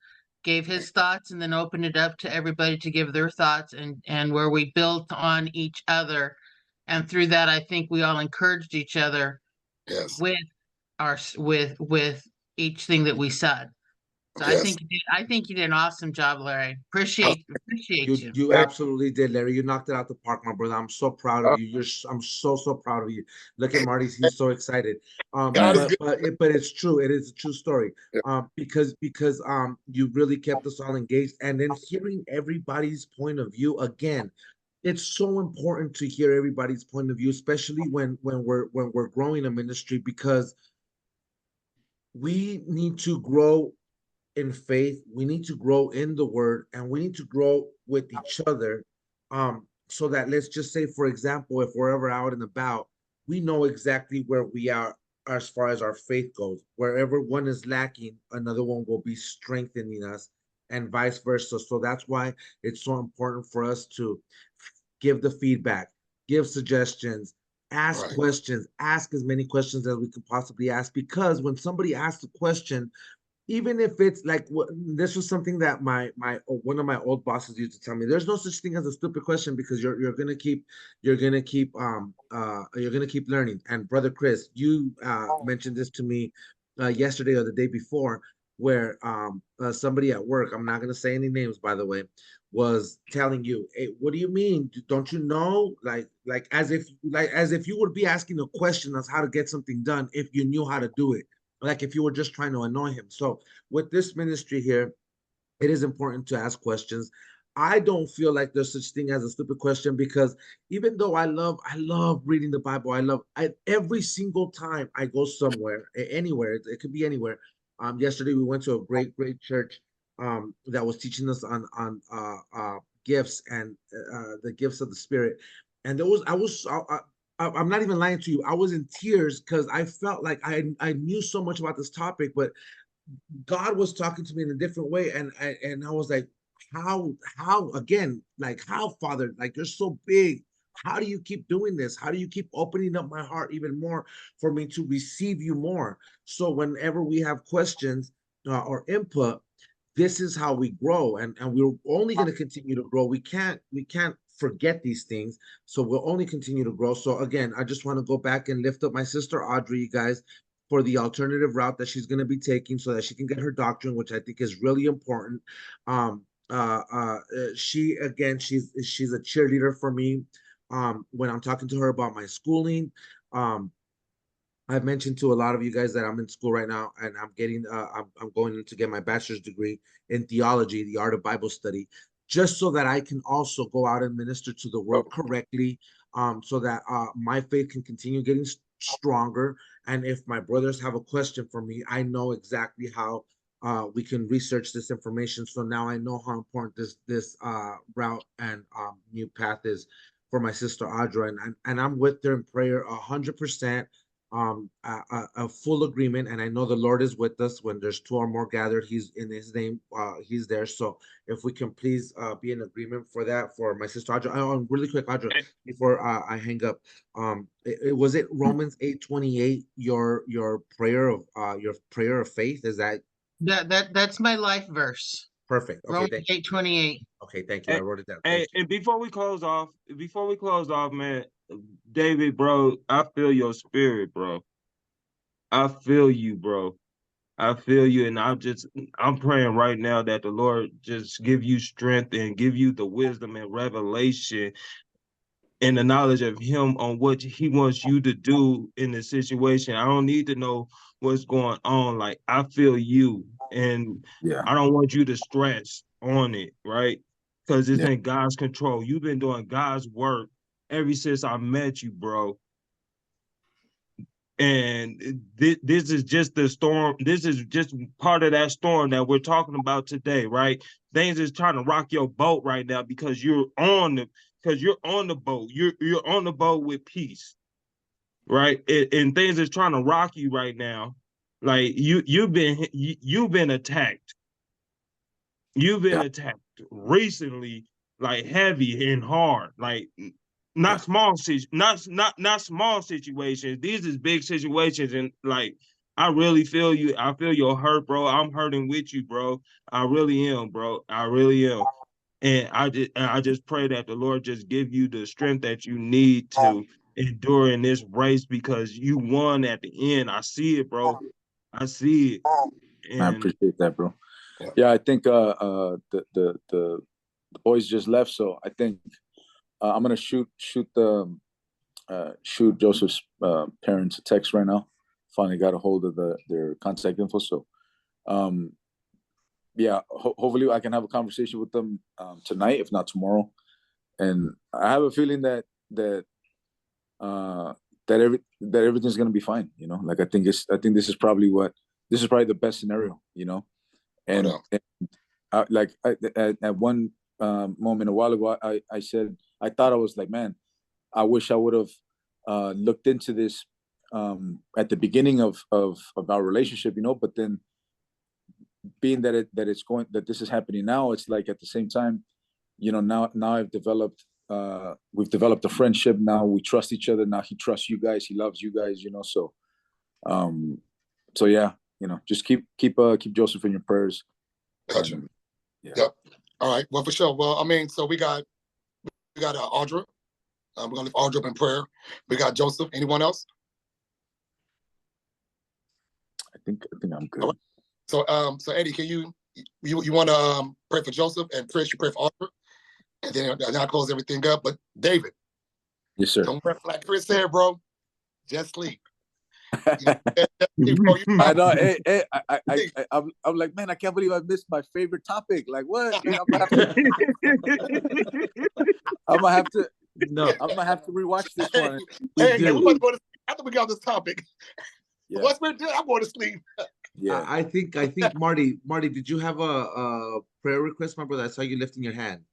gave his thoughts, and then opened it up to everybody to give their thoughts, and where we built on each other. And through that, I think we all encouraged each other Yes. with with each thing that we said. So Yes. I think you did an awesome job, Larry. Appreciate you. You absolutely did, Larry. You knocked it out the park, my brother. I'm so proud of you. I'm so proud of you. Look at Marty; he's so excited. God is good. But it's true. It is a true story. Yeah. Because you really kept us all engaged, and then hearing everybody's point of view again. It's so important to hear everybody's point of view, especially when we're growing a ministry, because we need to grow in faith. We need to grow in the word, and we need to grow with each other. So that, let's just say, for example, if we're ever out and about, we know exactly where we are as far as our faith goes. Wherever one is lacking, another one will be strengthening us, and vice versa. So that's why it's so important for us to give the feedback, give suggestions, ask questions, ask as many questions as we could possibly ask. Because when somebody asks a question, even if it's like, this was something that my one of my old bosses used to tell me: there's no such thing as a stupid question, because you're gonna keep learning. And brother Chris, you mentioned this to me yesterday or the day before, where somebody at work, I'm not gonna say any names, by the way, was telling you, hey, what do you mean, don't you know, like as if you would be asking a question as how to get something done if you knew how to do it, like if you were just trying to annoy him. So with this ministry here, it is important to ask questions. I don't feel like there's such thing as a stupid question, because even though I love reading the Bible, every single time I go somewhere, anywhere, it could be anywhere. Yesterday we went to a great church that was teaching us on gifts and the gifts of the Spirit, and I'm not even lying to you. I was in tears, because I felt like I knew so much about this topic, but God was talking to me in a different way, and I was like, how again, like, how, Father, like, you're so big. How do you keep doing this? How do you keep opening up my heart even more for me to receive you more? So whenever we have questions or input, this is how we grow, and we're only going to continue to grow. We can't forget these things, so we'll only continue to grow. So again, I just want to go back and lift up my sister Audrey, you guys, for the alternative route that she's going to be taking, so that she can get her doctrine, which I think is really important. She, again, she's a cheerleader for me when I'm talking to her about my schooling. I've mentioned to a lot of you guys that I'm in school right now, and I'm going to get my bachelor's degree in theology, the art of Bible study, just so that I can also go out and minister to the world correctly, so that my faith can continue getting stronger. And if my brothers have a question for me, I know exactly how we can research this information. So now I know how important this route and new path is for my sister Audra, and I'm with her in prayer 100%. A full agreement, and I know the Lord is with us. When there's two or more gathered, he's in his name, he's there. So if we can please be in agreement for that, for my sister Audra. Really quick, Audra, before I hang up, was it Romans 8:28, your prayer of faith? Is that That's my life verse. perfect? Okay, Romans 8:28. Okay, thank you. I wrote it down. And before we close off, man, David, bro, I feel your spirit, bro. I feel you, bro. I feel you, and I'm praying right now that the Lord just give you strength and give you the wisdom and revelation and the knowledge of him on what he wants you to do in the situation. I don't need to know what's going on. Like, I feel you, and Yeah. I don't want you to stress on it, right? Because it's Yeah. in God's control. You've been doing God's work ever since I met you, bro. And this is just the storm. This is just part of that storm that we're talking about today, right? Things is trying to rock your boat right now because you're on the boat. You're on the boat with peace, right? And things is trying to rock you right now. Like you've been attacked. You've been Yeah. attacked recently, like heavy and hard, like Yeah. not small situations. These is big situations, and like I really feel you. I feel your hurt, bro. I'm hurting with you, bro. I really am, bro. I really am. And I just pray that the Lord just give you the strength that you need to endure in this race because you won at the end. I see it, bro. I see it. I And appreciate that, bro. Yeah, I think the boys just left, so I think I'm gonna shoot Joseph's parents a text right now. Finally got a hold of their contact info, so yeah, hopefully I can have a conversation with them tonight, if not tomorrow. And I have a feeling that everything's gonna be fine. You know, like I think this is probably the best scenario. You know, and, no. at one moment a while ago, I said I thought I was like, man, I wish I would have looked into this at the beginning of our relationship, you know. But then, being that this is happening now, it's like at the same time, you know, now we've developed a friendship. Now we trust each other. Now he trusts you guys. He loves you guys, you know. So yeah, you know, just keep Joseph in your prayers. Gotcha. Yeah. Yep. All right. Well, for sure. Well, I mean, so we got Audra. We're gonna lift Audra up in prayer. We got Joseph. Anyone else? I think I'm good. Right. So Eddie, can you want to pray for Joseph, and Chris, you pray for Audra, and then I'll close everything up. But David, yes, sir. don't worry, like Chris said, bro. Just sleep. You know, I know. Hey, I'm like, man, I can't believe I missed my favorite topic. Like, what? Like, I'm gonna have to no, I'm gonna have to rewatch this one. Hey, we're about to go to sleep after we got this topic. Yeah. Once we're done, I'm going to sleep. Yeah. I think Marty, did you have a prayer request, my brother? I saw you lifting your hand.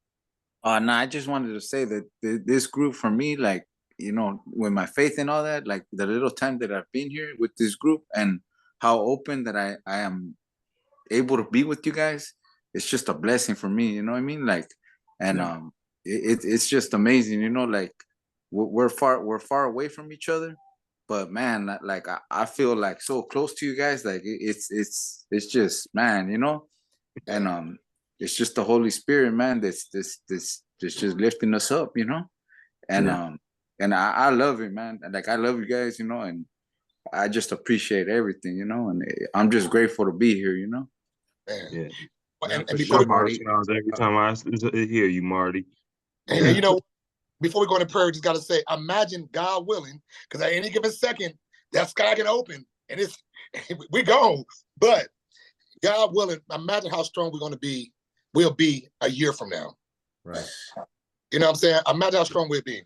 No, I just wanted to say that this group for me, like, you know, with my faith and all that, like the little time that I've been here with this group and how open that I am able to be with you guys, it's just a blessing for me, you know what I mean? Like, and it's just amazing, you know, like we're far away from each other, but man, like I feel like so close to you guys, like it's just, man, you know, and it's just the Holy Spirit, man, that's just lifting us up, you know, and I love it, man, and like I love you guys, you know, and I just appreciate everything, you know, and I'm just grateful to be here, you know. Man. Yeah. And For before sure, we, Marty. every time I hear you, Marty. and you know, before we go into prayer, just got to say, imagine God willing, because at any given second, that sky can open and we gone. But God willing, imagine how strong we'll be a year from now. Right. You know what I'm saying? Imagine how strong we'll be.